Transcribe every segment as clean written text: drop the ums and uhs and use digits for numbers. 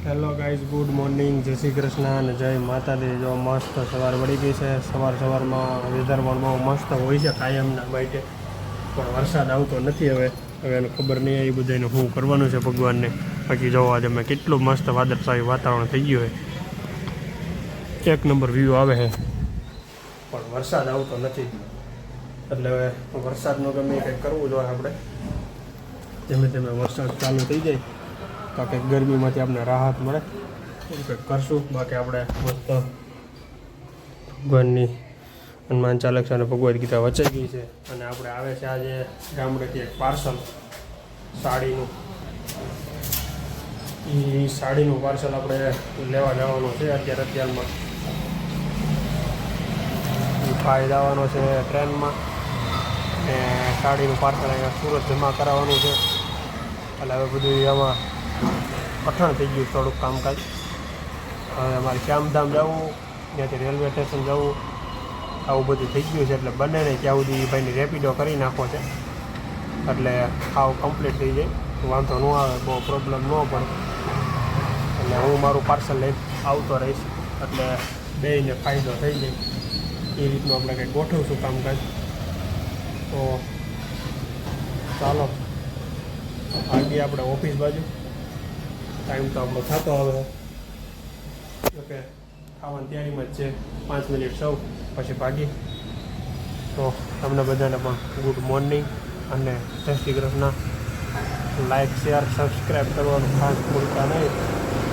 Hello guys, good morning, જય શ્રી કૃષ્ણ અને જય માતાજી. જો મસ્ત સવાર વળી ગઈ છે. સવારમાં વેધર પણ બહુ મસ્ત હોય છે કાયમના માટે, પણ વરસાદ આવતો નથી. હવે એને ખબર નહીં એ બધાને શું કરવાનું છે ભગવાનને. બાકી જોવા આજે મેં કેટલું મસ્ત વાદળછાયું વાતાવરણ થઈ ગયું છે, એક નંબર વ્યૂ આવે છે, પણ વરસાદ આવતો નથી. એટલે હવે વરસાદનું ગમે કંઈક કરવું જોઈએ આપણે. ધીમે ધીમે વરસાદ ચાલુ થઈ જાય તો કંઈક ગરમીમાંથી આપણે રાહત મળે, એવું કંઈક કરશું. બાકી આપણે મસ્ત ભગવાનની હનુમાન ચાલીસા અને ભગવદ્ ગીતા વચાઈ ગઈ છે. અને આપણે આવે છે આજે ગામડેથી એક પાર્સલ સાડીનું. એ સાડીનું પાર્સલ આપણે લેવા જવાનું છે અત્યારમાં. એ ભાઈ જવાનો છે ટ્રેનમાં, ને સાડીનું પાર્સલ અહીંયા સુરત જમા કરાવવાનું છે. એટલે હવે બધું આમાં કઠણ થઈ ગયું થોડુંક કામકાજ. હવે અમારે શ્યામધામ જવું, ત્યાંથી રેલવે સ્ટેશન જવું, આવું બધું થઈ ગયું છે. એટલે બંને નહીં ત્યાં સુધી ભાઈની રેપિડો કરી નાખો છે, એટલે આવું કમ્પ્લીટ થઈ જાય, વાંધો ન આવે, બહુ પ્રોબ્લેમ ન પડે. એટલે હું મારું પાર્સલ લઈને આવતો રહીશ, એટલે બેયને ફાયદો થઈ જાય. એ રીતનું આપણે કંઈક ગોઠવશું કામકાજ. તો ચાલો આગળ આપણે ઓફિસ બાજુ. ટાઈમ તો આપણો થતો હવે, ઓકે ખાવાની તૈયારીમાં જ છે, 5 મિનિટ સૌ પછી ભાગી. તો તમને બધાને પણ ગુડ મોર્નિંગ અને જય Shri Krishna. Like, share, subscribe કરવાનું ખાસ ભૂલતા નહીં.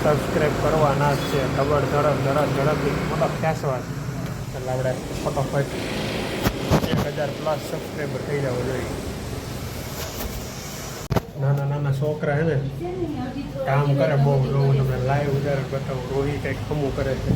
સબસ્ક્રાઈબ કરવાના જ છે, ઝડપથી મોટો ખેંચવા છે. એટલે આપણે ફટોફટ 1000 પ્લસ સબસ્ક્રાઈબર થઈ જવો જોઈએ. નાના છોકરા હે ને કામ કરે બહુ. હું તમને લાઈવ ઉદાહરણ બતાવું. રોહિત કંઈક ખમું કરે છે.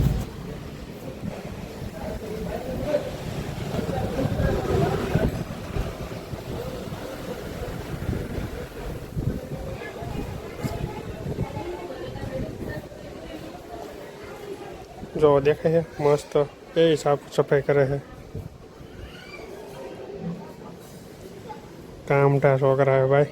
જો દેખાય છે મસ્ત, એ સાફ સફાઈ કરે છે. કામટા છોકરા હે ભાઈ.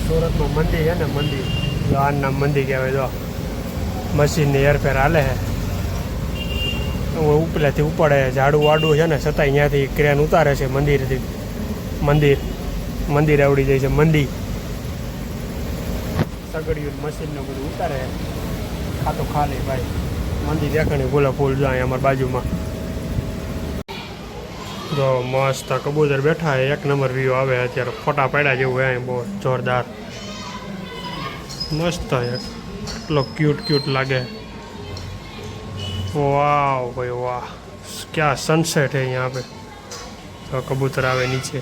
સુરતનું મંદિર છે ને, મંદિર જો આ નામ મંદિર કહેવાય. જો મશીનની હેરફેર હાલે છે, ઉપરેથી ઉપાડે ઝાડું વાડું છે ને, છતાંય ત્યાંથી ક્રેન ઉતારે છે મંદિરથી. મંદિર આવડી જાય છે. મંદિર સગડિયું મશીનને બધું ઉતારે ખાતું ખાલી ભાઈ. મંદિર દેખાણી ફૂલે ફૂલ જાય અમારી બાજુમાં. જો મસ્ત કબૂતર બેઠા, એક નંબર વ્યૂ આવે અત્યારે. ફોટા પાડ્યા જેવું હે, બહુ જોરદાર મસ્ત હે. એટલો ક્યુટ લાગે. વાહ ભાઈ વાહ, ક્યાં સનસેટ है यहाँ पे. તો કબૂતર આવે નીચે.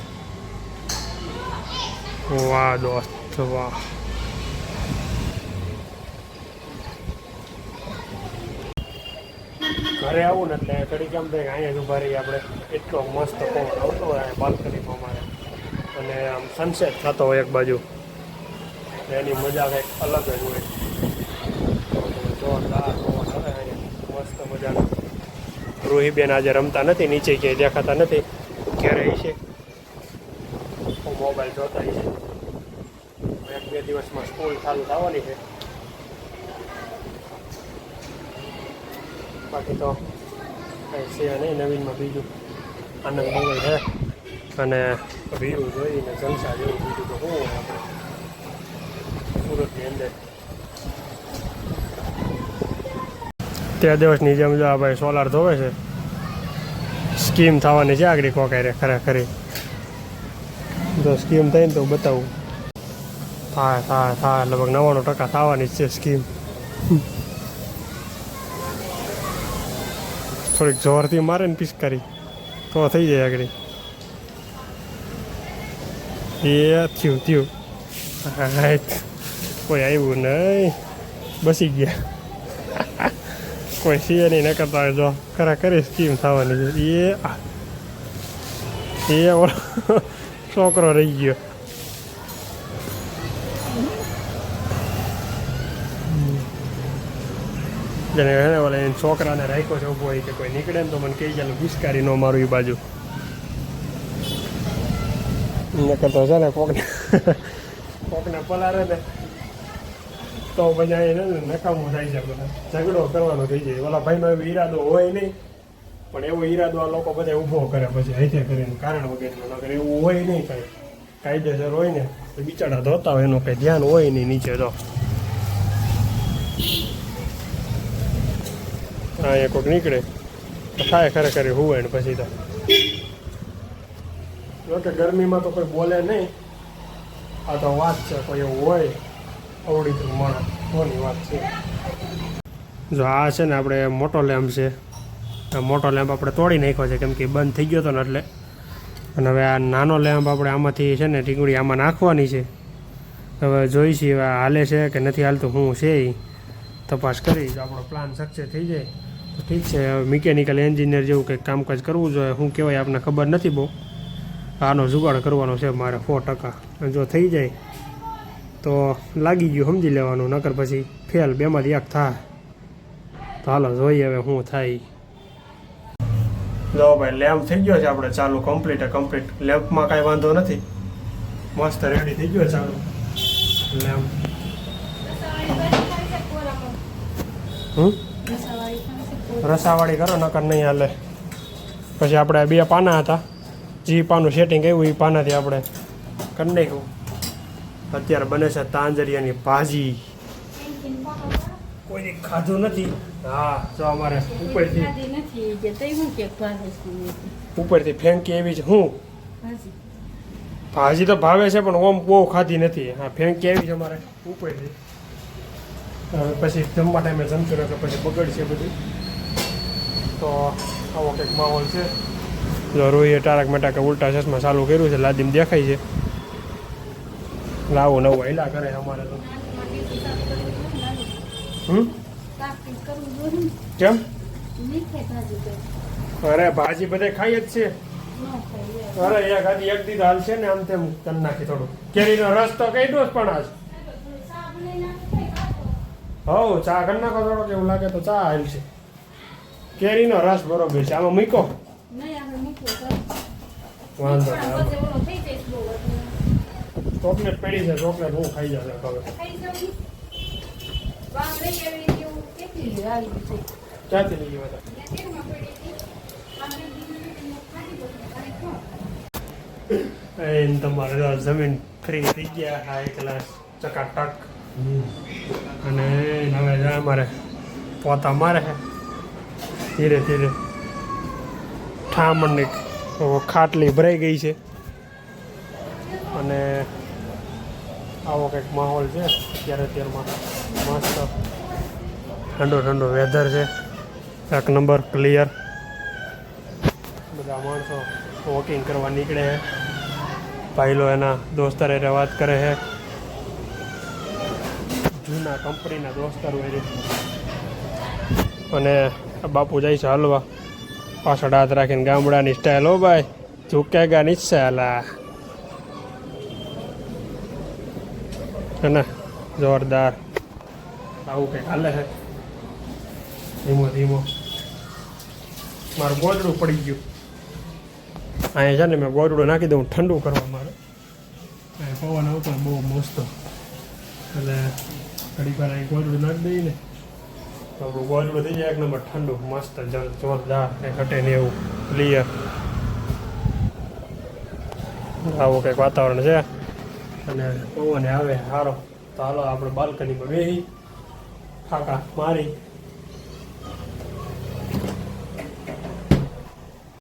વાહ દોસ્ત વાહ. ઘરે આવું ને એટલે ઘડી કેમ થાય અહીંયા જ ઊભા રહીએ આપણે. એટલો મસ્ત પવન આવતો હોય બાલ્કનીમાં અમારે, અને આમ સનસેટ થતો હોય એક બાજુ. એની મજા કંઈક અલગ જ હોય. જોરદાર પવન આવે અહીંયા, મસ્ત મજાનો. રૂહીબેન આજે રમતા નથી, નીચે ક્યાંય દેખાતા નથી. ઘેરે છે, મોબાઈલ જોતા છે. 1-2 દિવસમાં સ્કૂલ ચાલુ થવાની છે. બાકી તો કંઈ છે નહીં નવીનમાં. બીજું આનંદ મંગલ છે અને વ્યૂ જોઈને જલસા જેવું. બીજું તો શું હોય આપણે સુરતની અંદર. તે દિવસની જેમ જો ભાઈ સોલાર ધોવે છે. સ્કીમ થવાની છે આગળ કોકાઈ રે ખરેખર. જો સ્કીમ થાય ને તો બતાવું. થાય લગભગ 99% થવાની જ છે સ્કીમ. થોડીક જોરથી મારે ને પિચકારી તો થઈ જાય આગળ. એ થયું કોઈ આવ્યું નહીં, બસી ગયા. કોઈ સીએ નહીં ન કરતા હોય. જો ખરેખર સ્કીમ થવાની છે. એ ઓલો છોકરો રહી ગયો. જેને હે ઓલે છોકરાને રાખ્યો છે ઊભો હોય કે કોઈ નીકળે ને તો મને કહી જાય પિચકારી ન મારું એ બાજુ. નકર તો છે ને કોકને પલારે ને તો પછી અહીં નકામું થાય છે બધા ઝઘડો કરવાનો થઈ જાય. ઓલા ભાઈનો એવો ઈરાદો હોય નહીં, પણ એવો ઈરાદો આ લોકો બધા ઊભો કરે પછી હાથે કરીને કારણ વગેરેનો. નકર એવું હોય નહીં કાંઈ કાયદેસર હોય ને તો બિચારા ધોતા હોય એનું કંઈ ધ્યાન હોય નહીં નીચે. તો હા એ કોઈક નીકળે તો ખાય ખરેખર હોય ને પછી તો જોકે ગરમીમાં તો કોઈ બોલે નહીં. આ તો વાત છે, કોઈ એવું હોય અવળી તો માણસ કોની વાત છે. જો આ છે ને આપણે મોટો લેમ્પ છે, આ મોટો લેમ્પ આપણે તોડી નાખ્યો છે કેમ કે બંધ થઈ ગયો હતો ને એટલે. અને હવે આ નાનો લેમ્પ આપણે આમાંથી છે ને ટીંગડી આમાં નાખવાની છે. હવે જોઈશી હવે હાલે છે કે નથી હાલતું, હું છે એ તપાસ કરી. આપણો પ્લાન સક્સેસ થઈ જાય તો ઠીક છે. હવે મિકેનિકલ એન્જિનિયર જેવું કંઈક કામકાજ કરવું જોઈએ. શું કહેવાય આપણને ખબર નથી બહુ. આનો જુગાડ કરવાનો છે મારે 100%. જો થઈ જાય તો લાગી ગયું સમજી લેવાનું, નકર પછી ફેલ બેમાંથી એક થાય. તો હાલો જોઈએ હવે શું થાય. જો ભાઈ લેમ્પ થઈ ગયો છે આપણે ચાલુ કમ્પ્લીટ. લેમ્પમાં કાંઈ વાંધો નથી, મસ્ત રેડી થઈ ગયો ચાલુ લેમ્પ. રસાવાળી કરો નકર નહીં હાલે. પછી આપણે 2 પાના હતા, જે પાનું સેટિંગ આવ્યું એ પાનાથી આપણે કરી નાખ્યું. અત્યારે બને છે તાંજરિયાની ભાજી. કોઈ ખાધું નથી. હા જો અમારે ઉપરથી ફેંકી એવી છે. હું ભાજી તો ભાવે છે પણ ઓમ બહુ ખાધી નથી. હા ફેંકી એવી છે અમારે ઉપરથી. પછી જમવા ટાઈમે જમતું રહે પછી બગડશે બધું. તો આવો કંઈક માહોલ છે. જો રોહીએ ટારક મટાકે ઉલટા ચશ્મા ચાલુ કર્યું છે, લાદીમ દેખાય છે. લાવો નવું હેલા કરે અમારે તો. કેમ? અરે ભાજી બધે ખાઈ જ છે. અરે એક દી હાલ છે ને આમ તેમ કરી નાખી થોડું. કેરીનો રસ તો કઈ દોષ પણ આજ હવ ચા કરી નાખો થોડોક, એવું લાગે તો ચા હાલ છે. કેરીનો રસ બરોબર છે. આમાં મૂકો વાંધો નહીં. ચોકલેટ પડી છે, ચોકલેટ હું ખાઈ જશે હવે. ક્યાંથી લઈ ગયા તમારે જમીન ફ્રી થઈ ગયા હાઈ ક્લાસ ચકાટક. અને હવે અમારે પોતા મારે છે ધીરે ધીરે. ઠામણની ખાટલી ભરાઈ ગઈ છે. અને આવો કંઈક માહોલ છે અત્યારમાં. મસ્ત ઠંડો વેધર છે, 1 નંબર ક્લિયર. બધા માણસો વોકિંગ કરવા નીકળે છે. ભાઈલો એના દોસ્તાર એટલે વાત કરે છે, જૂના કંપનીના દોસ્તારો એ. અને બાપુ જાય છે હલવા, પાછળ હાથ રાખીને ગામડાની સ્ટાઇલ. હો ભાઈ ઝુકેગા નીચે હાલા હે ને, જોરદાર. આવું કંઈક હાલે છે ધીમો. મારું ગોદડું પડી ગયું અહીંયા છે ને, મેં ગોદડું નાખી દઉં ઠંડુ કરવા મારે. પવન આવતો બહુ મસ્ત, એટલે ઘડી વાર અહીં ગોદડું નાખી દઈએ ને તો આપણું ગોદડું થઈ જાય 1 નંબર ઠંડુ મસ્ત જોરદાર. કંઈ ઘટે નહીં એવું ક્લિયર. આવું કંઈક વાતાવરણ છે. અને પવન આવે સારો. તો હાલો આપણે બાલ્કનીમાં બેસી ફાંકા મારી